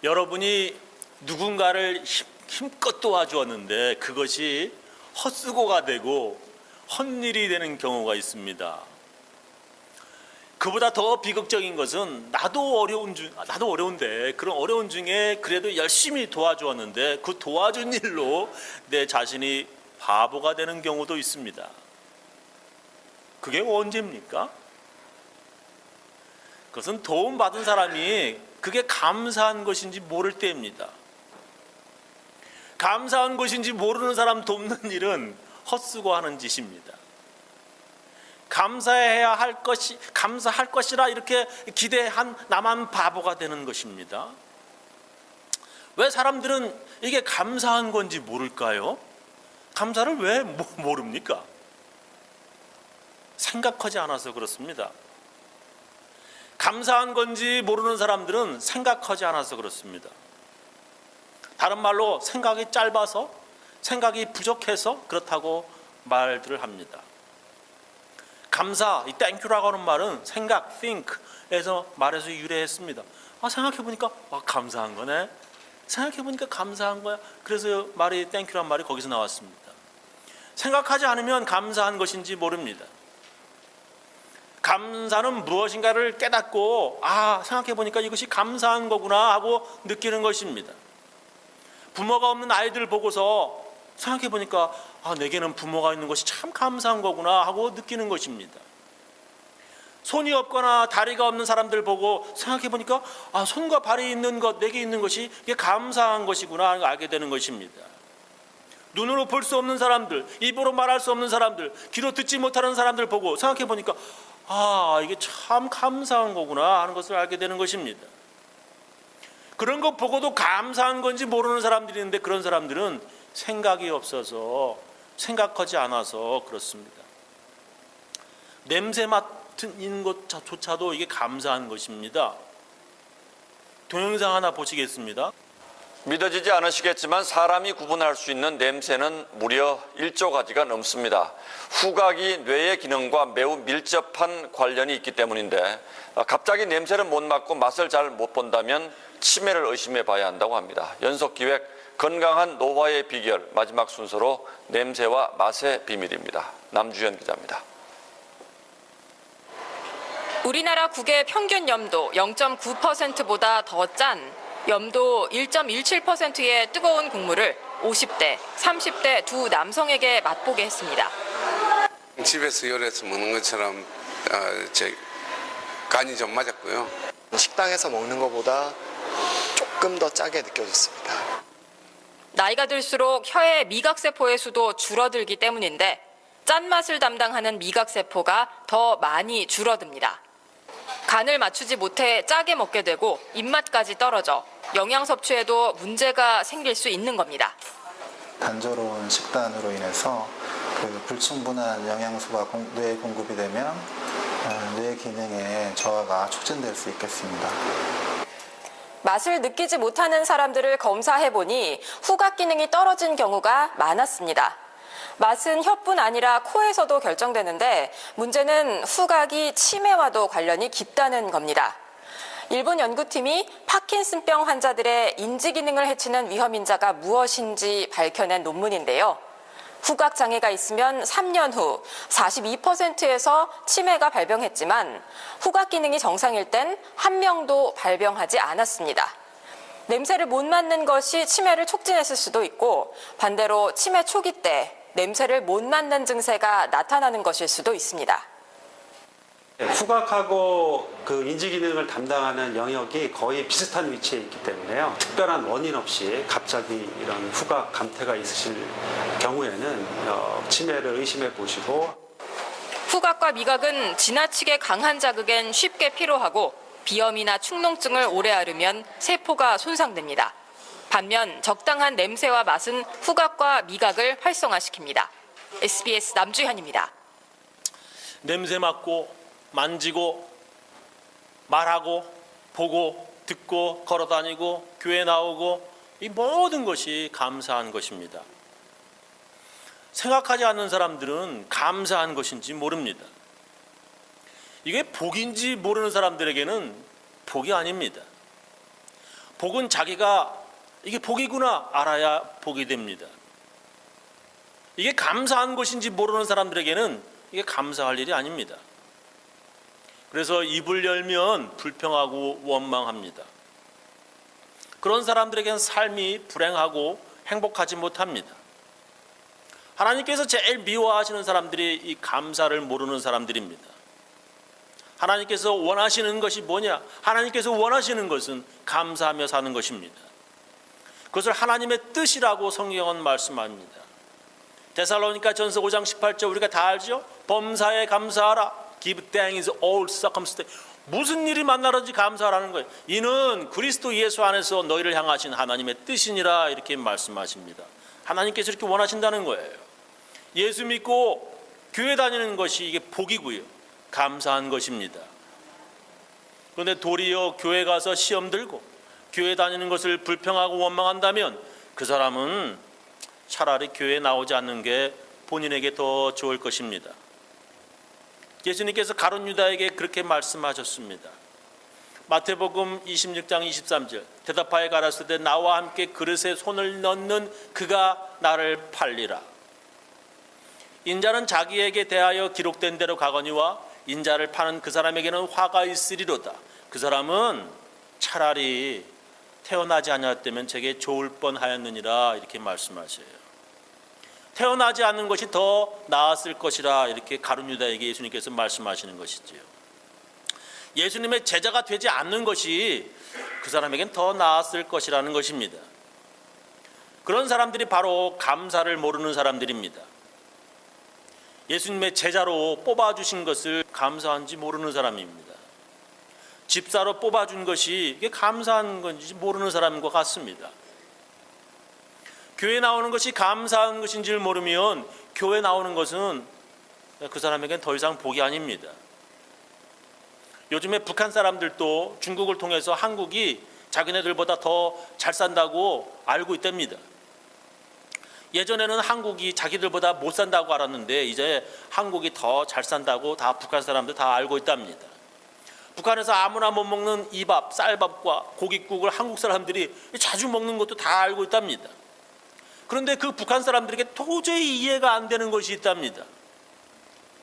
여러분이 누군가를 힘껏 도와주었는데 그것이 헛수고가 되고 헛일이 되는 경우가 있습니다. 그보다 더 비극적인 것은 나도 어려운데 그런 어려운 중에 그래도 열심히 도와주었는데 그 도와준 일로 내 자신이 바보가 되는 경우도 있습니다. 그게 언제입니까? 그것은 도움받은 사람이 그게 감사한 것인지 모를 때입니다. 감사한 것인지 모르는 사람 돕는 일은 헛수고하는 짓입니다. 감사해야 할 것이 감사할 것이라 이렇게 기대한 나만 바보가 되는 것입니다. 왜 사람들은 이게 감사한 건지 모를까요? 감사를 왜 모릅니까? 생각하지 않아서 그렇습니다. 감사한 건지 모르는 사람들은 생각하지 않아서 그렇습니다. 다른 말로 생각이 짧아서, 생각이 부족해서 그렇다고 말들을 합니다. 감사, 이 땡큐라고 하는 말은 생각, think에서 말에서 유래했습니다. 생각해보니까 감사한 거네. 생각해보니까 감사한 거야. 그래서 말이 땡큐란 말이 거기서 나왔습니다. 생각하지 않으면 감사한 것인지 모릅니다. 감사는 무엇인가를 깨닫고 생각해보니까 이것이 감사한 거구나 하고 느끼는 것입니다. 부모가 없는 아이들 보고서 생각해보니까 내게는 부모가 있는 것이 참 감사한 거구나 하고 느끼는 것입니다. 손이 없거나 다리가 없는 사람들 보고 생각해보니까 손과 발이 있는 것, 내게 있는 것이 이게 감사한 것이구나 알게 되는 것입니다. 눈으로 볼 수 없는 사람들, 입으로 말할 수 없는 사람들, 귀로 듣지 못하는 사람들 보고 생각해보니까 이게 참 감사한 거구나 하는 것을 알게 되는 것입니다. 그런 것 보고도 감사한 건지 모르는 사람들이 있는데 그런 사람들은 생각이 없어서 생각하지 않아서 그렇습니다. 냄새 맡는 것조차도 이게 감사한 것입니다. 동영상 하나 보시겠습니다. 믿어지지 않으시겠지만 사람이 구분할 수 있는 냄새는 무려 1조 가지가 넘습니다. 후각이 뇌의 기능과 매우 밀접한 관련이 있기 때문인데 갑자기 냄새를 못 맡고 맛을 잘 못 본다면 치매를 의심해 봐야 한다고 합니다. 연속기획 건강한 노화의 비결 마지막 순서로 냄새와 맛의 비밀입니다. 남주현 기자입니다. 우리나라 국의 평균 염도 0.9%보다 더 짠 염도 1.17%의 뜨거운 국물을 50대, 30대 두 남성에게 맛보게 했습니다. 집에서 요리해서 먹는 것처럼 제 간이 좀 맞았고요. 식당에서 먹는 것보다 조금 더 짜게 느껴졌습니다. 나이가 들수록 혀의 미각세포의 수도 줄어들기 때문인데 짠맛을 담당하는 미각세포가 더 많이 줄어듭니다. 간을 맞추지 못해 짜게 먹게 되고 입맛까지 떨어져 영양 섭취에도 문제가 생길 수 있는 겁니다. 단조로운 식단으로 인해서 불충분한 영양소가 뇌에 공급이 되면 뇌 기능의 저하가 촉진될 수 있겠습니다. 맛을 느끼지 못하는 사람들을 검사해보니 후각 기능이 떨어진 경우가 많았습니다. 맛은 혀뿐 아니라 코에서도 결정되는데 문제는 후각이 치매와도 관련이 깊다는 겁니다. 일본 연구팀이 파킨슨병 환자들의 인지 기능을 해치는 위험인자가 무엇인지 밝혀낸 논문인데요. 후각 장애가 있으면 3년 후 42%에서 치매가 발병했지만 후각 기능이 정상일 땐 한 명도 발병하지 않았습니다. 냄새를 못 맡는 것이 치매를 촉진했을 수도 있고 반대로 치매 초기 때 냄새를 못 맡는 증세가 나타나는 것일 수도 있습니다. 후각하고 인지 기능을 담당하는 영역이 거의 비슷한 위치에 있기 때문에요. 특별한 원인 없이 갑자기 이런 후각 감퇴가 있으실 경우에는 치매를 의심해 보시고. 후각과 미각은 지나치게 강한 자극엔 쉽게 피로하고 비염이나 축농증을 오래 앓으면 세포가 손상됩니다. 반면 적당한 냄새와 맛은 후각과 미각을 활성화시킵니다. SBS 남주현입니다. 냄새 맡고 만지고 말하고 보고 듣고 걸어다니고 교회 나오고 이 모든 것이 감사한 것입니다. 생각하지 않는 사람들은 감사한 것인지 모릅니다. 이게 복인지 모르는 사람들에게는 복이 아닙니다. 복은 자기가 이게 복이구나 알아야 복이 됩니다. 이게 감사한 것인지 모르는 사람들에게는 이게 감사할 일이 아닙니다. 그래서 입을 열면 불평하고 원망합니다. 그런 사람들에게는 삶이 불행하고 행복하지 못합니다. 하나님께서 제일 미워하시는 사람들이 이 감사를 모르는 사람들입니다. 하나님께서 원하시는 것이 뭐냐? 하나님께서 원하시는 것은 감사하며 사는 것입니다. 그것을 하나님의 뜻이라고 성경은 말씀합니다. 데살로니가 전서 5장 18절 우리가 다 알죠? 범사에 감사하라. Give thanks in all circumstances. 무슨 일이 만나든지 감사하라는 거예요. 이는 그리스도 예수 안에서 너희를 향하신 하나님의 뜻이니라 이렇게 말씀하십니다. 하나님께서 이렇게 원하신다는 거예요. 예수 믿고 교회 다니는 것이 이게 복이고요. 감사한 것입니다. 그런데 도리어 교회 가서 시험 들고 교회 다니는 것을 불평하고 원망한다면 그 사람은 차라리 교회에 나오지 않는 게 본인에게 더 좋을 것입니다. 예수님께서 가룟 유다에게 그렇게 말씀하셨습니다. 마태복음 26장 23절 대답하여 가라사대 나와 함께 그릇에 손을 넣는 그가 나를 팔리라. 인자는 자기에게 대하여 기록된 대로 가거니와 인자를 파는 그 사람에게는 화가 있으리로다. 그 사람은 차라리 태어나지 아니었다면 제게 좋을 뻔하였느니라 이렇게 말씀하셔요. 태어나지 않는 것이 더 나았을 것이라 이렇게 가룟 유다에게 예수님께서 말씀하시는 것이지요. 예수님의 제자가 되지 않는 것이 그 사람에겐 더 나았을 것이라는 것입니다. 그런 사람들이 바로 감사를 모르는 사람들입니다. 예수님의 제자로 뽑아주신 것을 감사한지 모르는 사람입니다. 집사로 뽑아준 것이 이게 감사한 건지 모르는 사람인 것 같습니다. 교회 나오는 것이 감사한 것인지를 모르면 교회 나오는 것은 그 사람에겐 더 이상 복이 아닙니다. 요즘에 북한 사람들도 중국을 통해서 한국이 자기네들보다 더 잘 산다고 알고 있답니다. 예전에는 한국이 자기들보다 못 산다고 알았는데 이제 한국이 더 잘 산다고 다 북한 사람들 다 알고 있답니다. 북한에서 아무나 못 먹는 이밥, 쌀밥과 고깃국을 한국 사람들이 자주 먹는 것도 다 알고 있답니다. 그런데 그 북한 사람들에게 도저히 이해가 안 되는 것이 있답니다.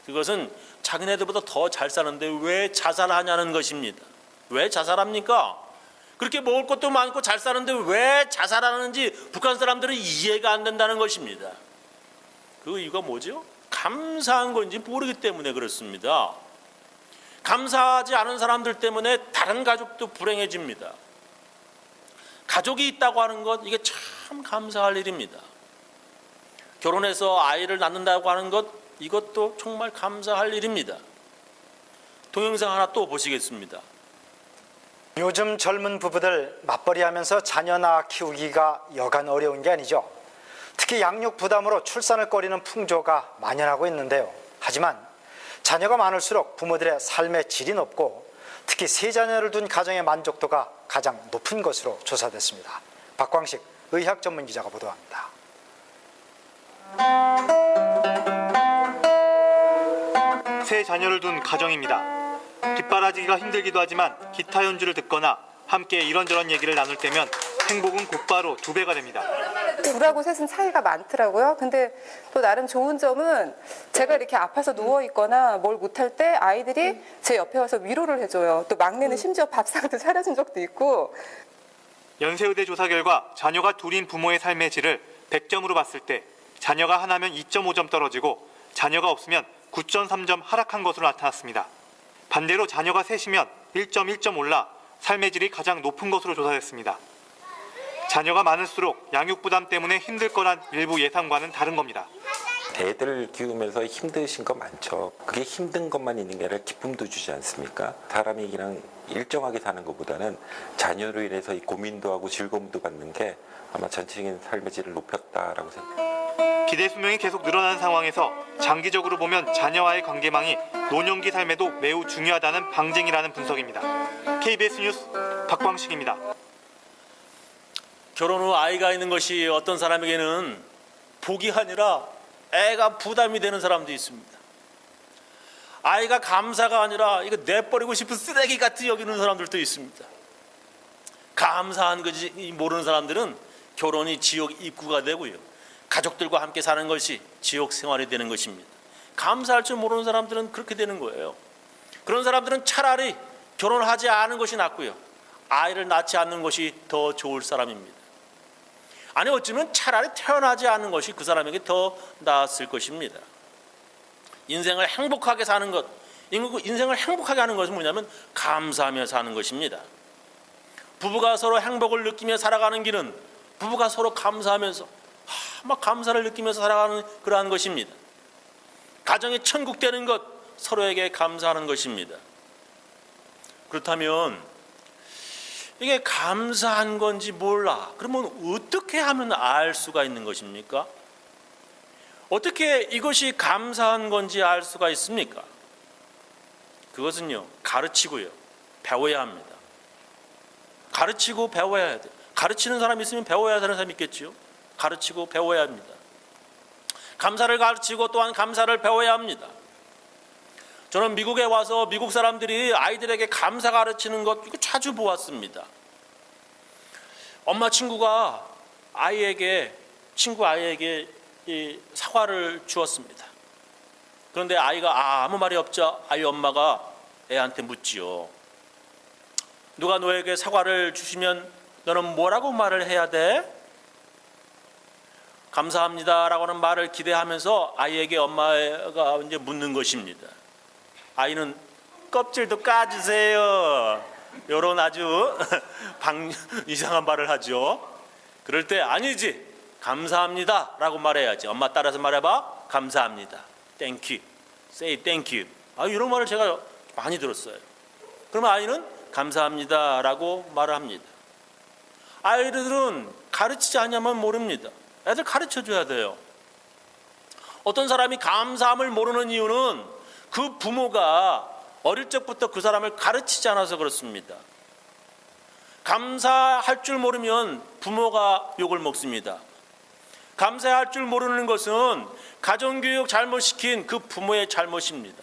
그것은 자기네들보다 더 잘 사는데 왜 자살하냐는 것입니다. 왜 자살합니까? 그렇게 먹을 것도 많고 잘 사는데 왜 자살하는지 북한 사람들은 이해가 안 된다는 것입니다. 그 이유가 뭐죠? 감사한 건지 모르기 때문에 그렇습니다. 감사하지 않은 사람들 때문에 다른 가족도 불행해집니다. 가족이 있다고 하는 것 이게 참 감사할 일입니다. 결혼해서 아이를 낳는다고 하는 것 이것도 정말 감사할 일입니다. 동영상 하나 또 보시겠습니다. 요즘 젊은 부부들 맞벌이하면서 자녀 낳아 키우기가 여간 어려운 게 아니죠. 특히 양육 부담으로 출산을 꺼리는 풍조가 만연하고 있는데요. 하지만 자녀가 많을수록 부모들의 삶의 질이 높고 특히 세 자녀를 둔 가정의 만족도가 가장 높은 것으로 조사됐습니다. 박광식 의학 전문 기자가 보도합니다. 세 자녀를 둔 가정입니다. 뒷바라지기가 힘들기도 하지만 기타 연주를 듣거나 함께 이런저런 얘기를 나눌 때면 행복은 곧바로 2배가 됩니다. 둘하고 셋은 차이가 많더라고요. 근데 또 나름 좋은 점은 제가 이렇게 아파서 누워 있거나 뭘 못할 때 아이들이 제 옆에 와서 위로를 해줘요. 또 막내는 심지어 밥상도 차려준 적도 있고. 연세의대 조사 결과 자녀가 둘인 부모의 삶의 질을 100점으로 봤을 때 자녀가 하나면 2.5점 떨어지고 자녀가 없으면 9.3점 하락한 것으로 나타났습니다. 반대로 자녀가 셋이면 1.1점 올라 삶의 질이 가장 높은 것으로 조사됐습니다. 자녀가 많을수록 양육 부담 때문에 힘들 거란 일부 예상과는 다른 겁니다. 애들을 키우면서 힘드신 거 많죠. 그게 힘든 것만 있는 게 아니라 기쁨도 주지 않습니까? 사람이 그냥 일정하게 사는 것보다는 자녀로 인해서 이 고민도 하고 즐거움도 받는 게 아마 전체적인 삶의 질을 높였다라고 생각합니다. 기대 수명이 계속 늘어나는 상황에서 장기적으로 보면 자녀와의 관계망이 노년기 삶에도 매우 중요하다는 방증이라는 분석입니다. KBS 뉴스 박광식입니다. 결혼 후 아이가 있는 것이 어떤 사람에게는 복이 아니라 애가 부담이 되는 사람도 있습니다. 아이가 감사가 아니라 이거 내버리고 싶은 쓰레기 같이 여기는 사람들도 있습니다. 감사한 거지 모르는 사람들은 결혼이 지옥 입구가 되고요. 가족들과 함께 사는 것이 지옥 생활이 되는 것입니다. 감사할 줄 모르는 사람들은 그렇게 되는 거예요. 그런 사람들은 차라리 결혼하지 않은 것이 낫고요. 아이를 낳지 않는 것이 더 좋을 사람입니다. 아니 어쩌면 차라리 태어나지 않는 것이 그 사람에게 더 나았을 것입니다. 인생을 행복하게 사는 것, 인생을 행복하게 하는 것은 뭐냐면 감사하며 사는 것입니다. 부부가 서로 행복을 느끼며 살아가는 길은 부부가 서로 감사하면서 막 감사를 느끼면서 살아가는 그러한 것입니다. 가정이 천국 되는 것, 서로에게 감사하는 것입니다. 그렇다면 이게 감사한 건지 몰라. 그러면 어떻게 하면 알 수가 있는 것입니까? 어떻게 이것이 감사한 건지 알 수가 있습니까? 그것은요, 가르치고요, 배워야 합니다. 가르치고 배워야 돼요. 가르치는 사람이 있으면 배워야 되는 사람이 있겠지요. 가르치고 배워야 합니다. 감사를 가르치고 또한 감사를 배워야 합니다. 저는 미국에 와서 미국 사람들이 아이들에게 감사 가르치는 것 이거 자주 보았습니다. 엄마 친구가 친구 아이에게 이 사과를 주었습니다. 그런데 아이가 아무 말이 없자 아이 엄마가 애한테 묻지요. 누가 너에게 사과를 주시면 너는 뭐라고 말을 해야 돼? 감사합니다라고 하는 말을 기대하면서 아이에게 엄마가 이제 묻는 것입니다. 아이는 껍질도 까주세요. 이런 아주 이상한 말을 하죠. 그럴 때 아니지, 감사합니다라고 말해야지. 엄마 따라서 말해봐. 감사합니다. Thank you. Say thank you. 이런 말을 제가 많이 들었어요. 그러면 아이는 감사합니다라고 말을 합니다. 아이들은 가르치지 않으면 모릅니다. 애들 가르쳐줘야 돼요. 어떤 사람이 감사함을 모르는 이유는 그 부모가 어릴 적부터 그 사람을 가르치지 않아서 그렇습니다. 감사할 줄 모르면 부모가 욕을 먹습니다. 감사할 줄 모르는 것은 가정교육 잘못시킨 그 부모의 잘못입니다.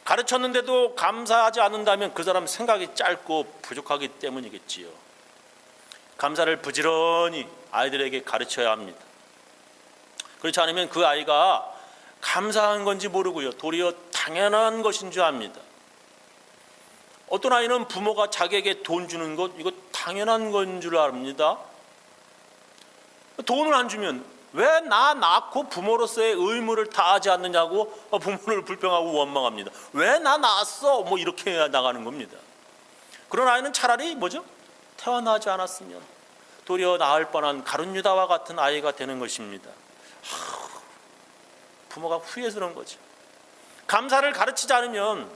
가르쳤는데도 감사하지 않는다면 그 사람 생각이 짧고 부족하기 때문이겠지요. 감사를 부지런히 아이들에게 가르쳐야 합니다. 그렇지 않으면 그 아이가 감사한 건지 모르고요, 도리어 당연한 것인 줄 압니다. 어떤 아이는 부모가 자기에게 돈 주는 것 이거 당연한 건 줄 압니다. 돈을 안 주면 왜 나 낳고 부모로서의 의무를 다하지 않느냐고 부모를 불평하고 원망합니다. 왜 나 낳았어? 뭐 이렇게 나가는 겁니다. 그런 아이는 차라리 뭐죠? 태어나지 않았으면 도리어 낳을 뻔한 가룟 유다와 같은 아이가 되는 것입니다. 부모가 후회스러운 거죠. 감사를 가르치지 않으면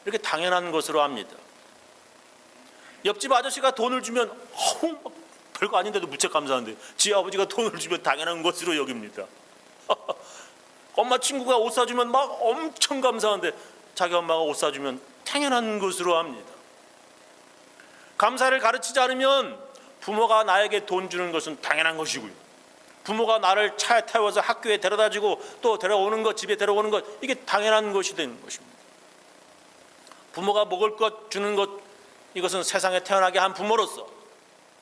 이렇게 당연한 것으로 합니다. 옆집 아저씨가 돈을 주면 별거 아닌데도 무척 감사한데 지 아버지가 돈을 주면 당연한 것으로 여깁니다. 엄마 친구가 옷 사주면 막 엄청 감사한데 자기 엄마가 옷 사주면 당연한 것으로 합니다. 감사를 가르치지 않으면 부모가 나에게 돈 주는 것은 당연한 것이고요, 부모가 나를 차에 태워서 학교에 데려다주고 또 데려오는 것, 집에 데려오는 것 이게 당연한 것이 되는 것입니다. 부모가 먹을 것 주는 것 이것은 세상에 태어나게 한 부모로서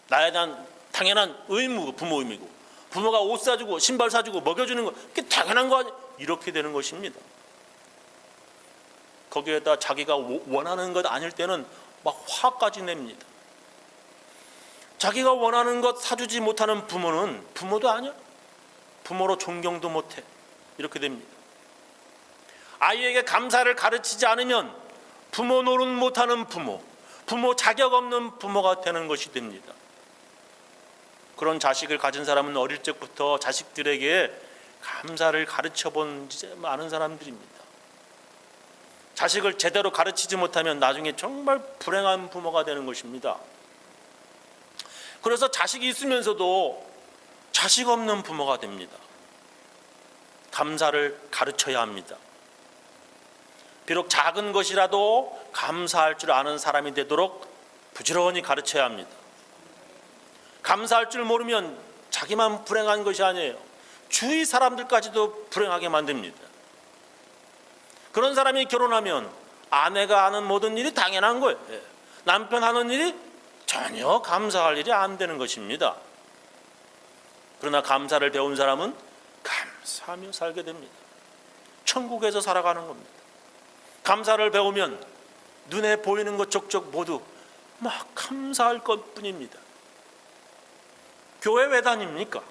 나에 대한 당연한 의무, 부모 의무이고, 부모가 옷 사주고 신발 사주고 먹여주는 것 이게 당연한 거 아니에요. 이렇게 되는 것입니다. 거기에다 자기가 원하는 것 아닐 때는 막 화까지 냅니다. 자기가 원하는 것 사주지 못하는 부모는 부모도 아니야. 부모로 존경도 못해. 이렇게 됩니다. 아이에게 감사를 가르치지 않으면 부모 노릇 못하는 부모, 부모 자격 없는 부모가 되는 것이 됩니다. 그런 자식을 가진 사람은 어릴 적부터 자식들에게 감사를 가르쳐 본 많은 사람들입니다. 자식을 제대로 가르치지 못하면 나중에 정말 불행한 부모가 되는 것입니다. 그래서 자식이 있으면서도 자식 없는 부모가 됩니다. 감사를 가르쳐야 합니다. 비록 작은 것이라도 감사할 줄 아는 사람이 되도록 부지런히 가르쳐야 합니다. 감사할 줄 모르면 자기만 불행한 것이 아니에요. 주위 사람들까지도 불행하게 만듭니다. 그런 사람이 결혼하면 아내가 하는 모든 일이 당연한 거예요. 남편 하는 일이 전혀 감사할 일이 안 되는 것입니다. 그러나 감사를 배운 사람은 감사하며 살게 됩니다. 천국에서 살아가는 겁니다. 감사를 배우면 눈에 보이는 것 족족 모두 막 감사할 것뿐입니다. 교회 왜 다닙니까?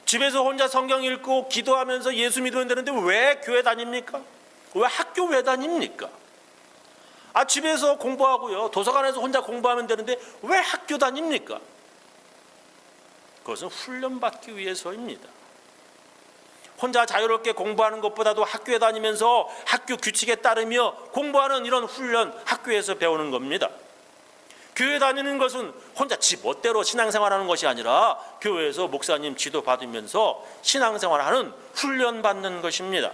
집에서 혼자 성경 읽고 기도하면서 예수 믿으면 되는데 왜 교회 다닙니까? 왜 학교 왜 다닙니까? 집에서 공부하고요, 도서관에서 혼자 공부하면 되는데 왜 학교 다닙니까? 그것은 훈련받기 위해서입니다. 혼자 자유롭게 공부하는 것보다도 학교에 다니면서 학교 규칙에 따르며 공부하는 이런 훈련, 학교에서 배우는 겁니다. 교회 다니는 것은 혼자 지 멋대로 신앙생활하는 것이 아니라 교회에서 목사님 지도 받으면서 신앙생활하는 훈련 받는 것입니다.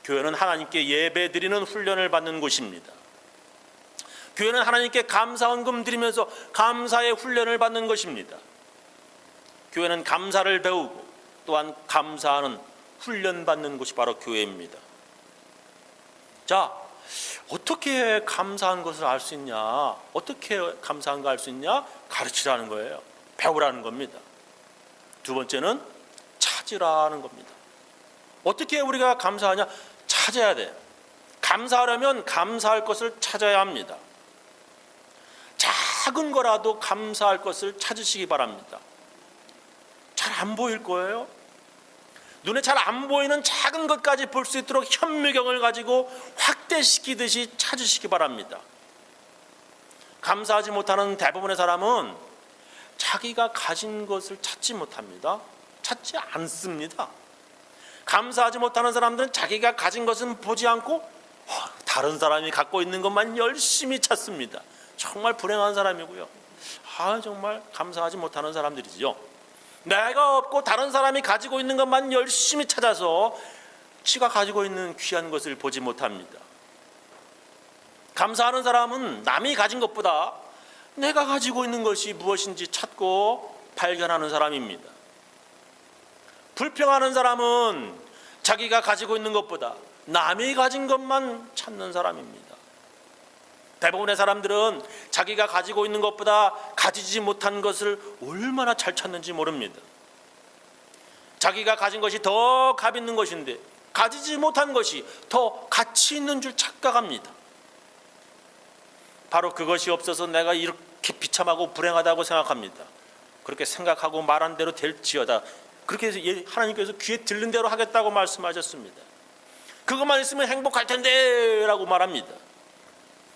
교회는 하나님께 예배 드리는 훈련을 받는 곳입니다. 교회는 하나님께 감사헌금 드리면서 감사의 훈련을 받는 것입니다. 교회는 감사를 배우고 또한 감사하는 훈련 받는 곳이 바로 교회입니다. 자, 어떻게 감사한 것을 알 수 있냐? 어떻게 감사한 거 알 수 있냐? 가르치라는 거예요. 배우라는 겁니다. 두 번째는 찾으라는 겁니다. 어떻게 우리가 감사하냐? 찾아야 돼요. 감사하려면 감사할 것을 찾아야 합니다. 작은 거라도 감사할 것을 찾으시기 바랍니다. 잘 안 보일 거예요. 눈에 잘 안 보이는 작은 것까지 볼 수 있도록 현미경을 가지고 확대시키듯이 찾으시기 바랍니다. 감사하지 못하는 대부분의 사람은 자기가 가진 것을 찾지 못합니다. 찾지 않습니다. 감사하지 못하는 사람들은 자기가 가진 것은 보지 않고 다른 사람이 갖고 있는 것만 열심히 찾습니다. 정말 불행한 사람이고요. 정말 감사하지 못하는 사람들이죠. 내가 없고 다른 사람이 가지고 있는 것만 열심히 찾아서 지가 가지고 있는 귀한 것을 보지 못합니다. 감사하는 사람은 남이 가진 것보다 내가 가지고 있는 것이 무엇인지 찾고 발견하는 사람입니다. 불평하는 사람은 자기가 가지고 있는 것보다 남이 가진 것만 찾는 사람입니다. 대부분의 사람들은 자기가 가지고 있는 것보다 가지지 못한 것을 얼마나 잘 찾는지 모릅니다. 자기가 가진 것이 더 값 있는 것인데 가지지 못한 것이 더 가치 있는 줄 착각합니다. 바로 그것이 없어서 내가 이렇게 비참하고 불행하다고 생각합니다. 그렇게 생각하고 말한 대로 될지어다. 그렇게 해서 하나님께서 귀에 들는 대로 하겠다고 말씀하셨습니다. 그것만 있으면 행복할 텐데 라고 말합니다.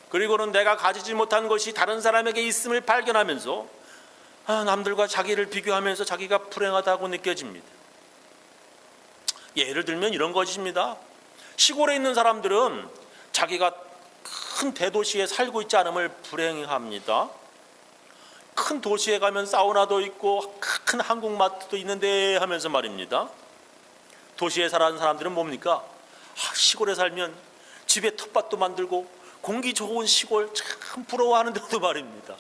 그리고는 내가 가지지 못한 것이 다른 사람에게 있음을 발견하면서 남들과 자기를 비교하면서 자기가 불행하다고 느껴집니다. 예를 들면 이런 것입니다. 시골에 있는 사람들은 자기가 큰 대도시에 살고 있지 않음을 불행해합니다. 큰 도시에 가면 사우나도 있고 큰 한국마트도 있는데 하면서 말입니다. 도시에 사는 사람들은 뭡니까? 시골에 살면 집에 텃밭도 만들고 공기 좋은 시골 참 부러워하는데도 말입니다.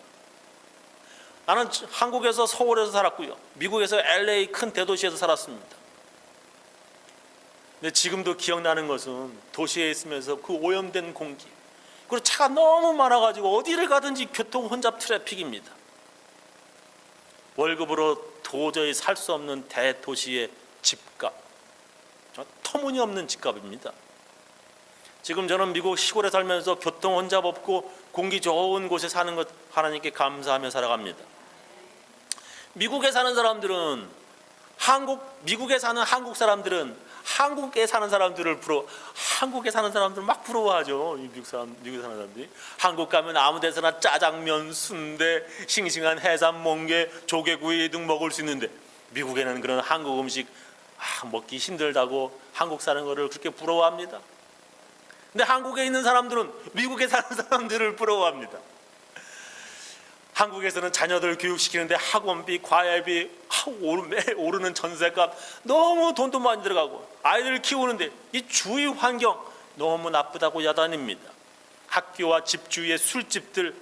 나는 한국에서 서울에서 살았고요. 미국에서 LA 큰 대도시에서 살았습니다. 근데 지금도 기억나는 것은 도시에 있으면서 그 오염된 공기, 그리고 차가 너무 많아가지고 어디를 가든지 교통 혼잡 트래픽입니다. 월급으로 도저히 살 수 없는 대도시의 집값, 터무니없는 집값입니다. 지금 저는 미국 시골에 살면서 교통 혼잡 없고 공기 좋은 곳에 사는 것 하나님께 감사하며 살아갑니다. 미국에 사는 사람들은 미국에 사는 한국 사람들은 한국에 사는 사람들을 한국에 사는 사람들 막 부러워하죠. 미국에 사는 사람들이 한국 가면 아무 데서나 짜장면, 순대, 싱싱한 해삼, 멍게, 조개구이 등 먹을 수 있는데 미국에는 그런 한국 음식 먹기 힘들다고 한국 사는 거를 그렇게 부러워합니다. 근데 한국에 있는 사람들은 미국에 사는 사람들을 부러워합니다. 한국에서는 자녀들 교육시키는데 학원비, 과외비, 매일 오르는 전세값, 너무 돈도 많이 들어가고 아이들 키우는데 이 주위 환경 너무 나쁘다고 야단입니다. 학교와 집 주위의 술집들,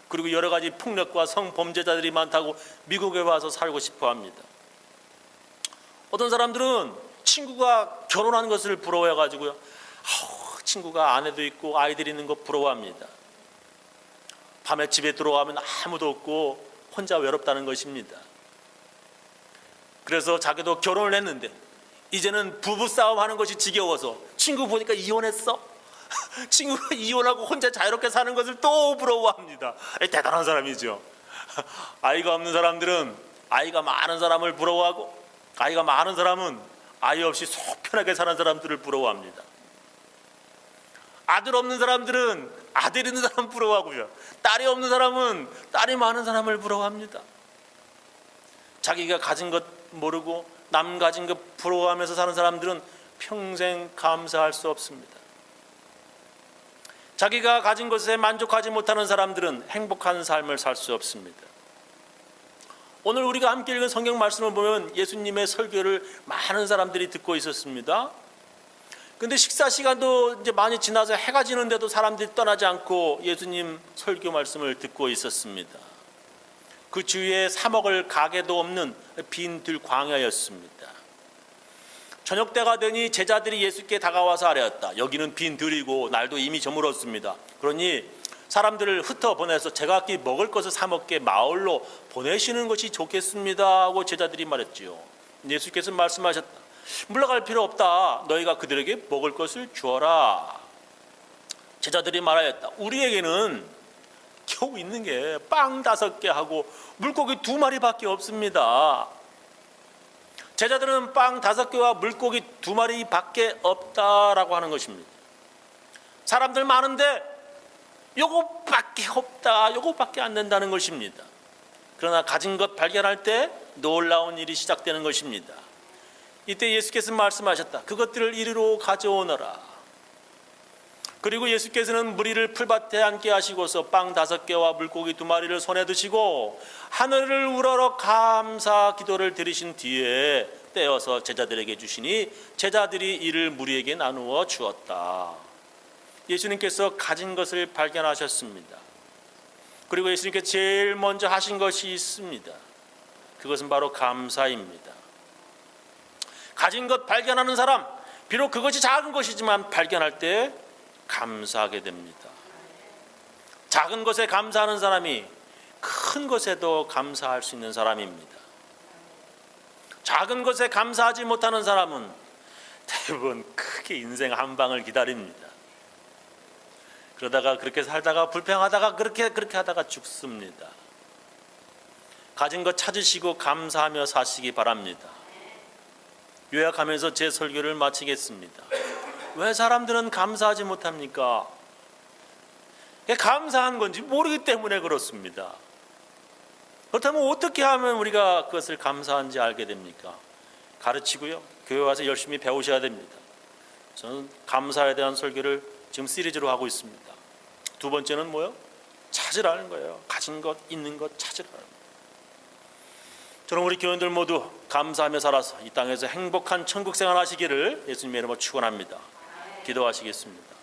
그리고 여러 가지 폭력과 성범죄자들이 많다고 미국에 와서 살고 싶어 합니다. 어떤 사람들은 친구가 결혼한 것을 부러워해가지고요, 친구가 아내도 있고 아이들이 있는 거 부러워합니다. 밤에 집에 들어가면 아무도 없고 혼자 외롭다는 것입니다. 그래서 자기도 결혼을 했는데 이제는 부부싸움 하는 것이 지겨워서 친구 보니까 이혼했어? 친구가 이혼하고 혼자 자유롭게 사는 것을 또 부러워합니다. 대단한 사람이죠. 아이가 없는 사람들은 아이가 많은 사람을 부러워하고, 아이가 많은 사람은 아이 없이 속 편하게 사는 사람들을 부러워합니다. 아들 없는 사람들은 아들 있는 사람 부러워하고요, 딸이 없는 사람은 딸이 많은 사람을 부러워합니다. 자기가 가진 것 모르고 남 가진 것 부러워하면서 사는 사람들은 평생 감사할 수 없습니다. 자기가 가진 것에 만족하지 못하는 사람들은 행복한 삶을 살 수 없습니다. 오늘 우리가 함께 읽은 성경 말씀을 보면 예수님의 설교를 많은 사람들이 듣고 있었습니다. 근데 식사 시간도 이제 많이 지나서 해가 지는데도 사람들이 떠나지 않고 예수님 설교 말씀을 듣고 있었습니다. 그 주위에 사 먹을 가게도 없는 빈 들광야였습니다. 저녁 때가 되니 제자들이 예수께 다가와서 아뢰었다. 여기는 빈 들이고 날도 이미 저물었습니다. 그러니 사람들을 흩어보내서 제각기 먹을 것을 사 먹게 마을로 보내시는 것이 좋겠습니다 하고 제자들이 말했지요. 예수께서 말씀하셨다. 물러갈 필요 없다. 너희가 그들에게 먹을 것을 주어라. 제자들이 말하였다. 우리에게는 겨우 있는 게 빵 5개 하고 물고기 2마리밖에 없습니다. 제자들은 빵 5개와 물고기 2마리밖에 없다라고 하는 것입니다. 사람들 많은데 요거밖에 없다, 요거밖에 안 된다는 것입니다. 그러나 가진 것 발견할 때 놀라운 일이 시작되는 것입니다. 이때 예수께서 말씀하셨다. 그것들을 이리로 가져오너라. 그리고 예수께서는 무리를 풀밭에 앉게 하시고서 빵 5개와 물고기 2마리를 손에 드시고 하늘을 우러러 감사 기도를 드리신 뒤에 떼어서 제자들에게 주시니 제자들이 이를 무리에게 나누어 주었다. 예수님께서 가진 것을 발견하셨습니다. 그리고 예수님께서 제일 먼저 하신 것이 있습니다. 그것은 바로 감사입니다. 가진 것 발견하는 사람, 비록 그것이 작은 것이지만 발견할 때 감사하게 됩니다. 작은 것에 감사하는 사람이 큰 것에도 감사할 수 있는 사람입니다. 작은 것에 감사하지 못하는 사람은 대부분 크게 인생 한 방을 기다립니다. 그러다가 그렇게 살다가 불평하다가 그렇게 하다가 죽습니다. 가진 것 찾으시고 감사하며 사시기 바랍니다. 요약하면서 제 설교를 마치겠습니다. 왜 사람들은 감사하지 못합니까? 감사한 건지 모르기 때문에 그렇습니다. 그렇다면 어떻게 하면 우리가 그것을 감사한지 알게 됩니까? 가르치고요, 교회 와서 열심히 배우셔야 됩니다. 저는 감사에 대한 설교를 지금 시리즈로 하고 있습니다. 2번째는 뭐요? 찾으라는 거예요. 가진 것, 있는 것 찾으라는 거예요. 저는 우리 교인들 모두 감사하며 살아서 이 땅에서 행복한 천국 생활 하시기를 예수님의 이름으로 축원합니다. 기도하시겠습니다.